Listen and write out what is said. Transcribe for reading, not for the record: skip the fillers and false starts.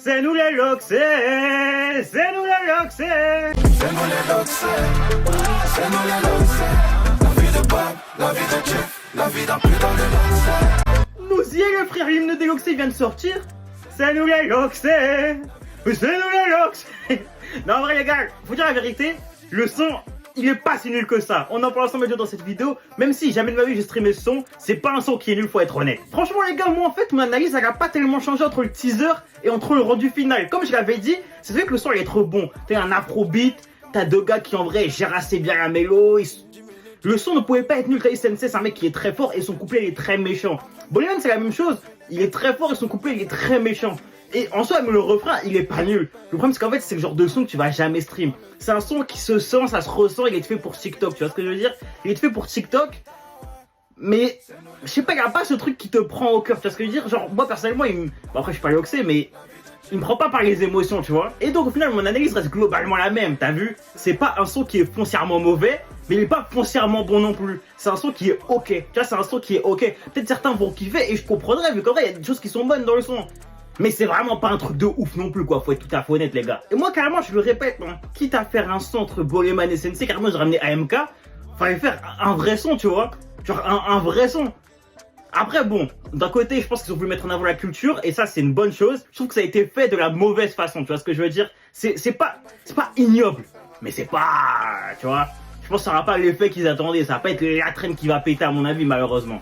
C'est nous les locks, c'est nous les locks, C'est nous les locks, c'est nous les locks. La vie de Bob, la vie de Jeff, la vie d'un putain de locks. nous y est le frère, l'hymne des locks vient de sortir. C'est nous les locks, c'est nous les locks. Non en vrai les gars, faut dire la vérité, le son il est pas si nul que ça. On en parle ensemble dans cette vidéo, même si jamais de ma vie j'ai streamé ce son, c'est pas un son qui est nul, faut être honnête. Franchement les gars, moi en fait mon analyse elle a pas tellement changé entre le teaser et entre le rendu final. Comme je l'avais dit, c'est vrai que le son il est trop bon. T'as un afrobeat, t'as deux gars qui en vrai gèrent assez bien la mélo. Le son ne pouvait pas être nul. Kai Sensei c'est un mec qui est très fort et son couplet il est très méchant. Boliman c'est la même chose, il est très fort et son couplet il est très méchant. Et en soi, même le refrain, il est pas nul. Le problème, c'est qu'en fait, c'est le genre de son que tu vas jamais stream. C'est un son qui se sent, ça se ressent, il est fait pour TikTok. Tu vois ce que je veux dire? Il est fait pour TikTok. Mais, je sais pas, il n'y a pas ce truc qui te prend au cœur. Tu vois ce que je veux dire? Genre, moi, personnellement, bon, après, je suis pas loxé, mais il me prend pas par les émotions, tu vois. Et donc, au final, mon analyse reste globalement la même. T'as vu? C'est pas un son qui est foncièrement mauvais, mais il est pas foncièrement bon non plus. C'est un son qui est ok. Tu vois, c'est un son qui est ok. Peut-être certains vont kiffer et je comprendrais, vu qu'en vrai, il y a des choses qui sont bonnes dans le son. Mais c'est vraiment pas un truc de ouf non plus quoi, faut être tout à fait honnête les gars. Et moi carrément je le répète, hein, quitte à faire un son entre Boleman et Sensei, carrément j'ai ramené AMK, fallait faire un vrai son tu vois. Genre un vrai son. Après bon, d'un côté je pense qu'ils ont voulu mettre en avant la culture et ça c'est une bonne chose. Je trouve que ça a été fait de la mauvaise façon, tu vois ce que je veux dire. C'est pas ignoble, mais c'est pas, tu vois. Je pense que ça n'aura pas l'effet qu'ils attendaient, ça va pas être la traîne qui va péter à mon avis malheureusement.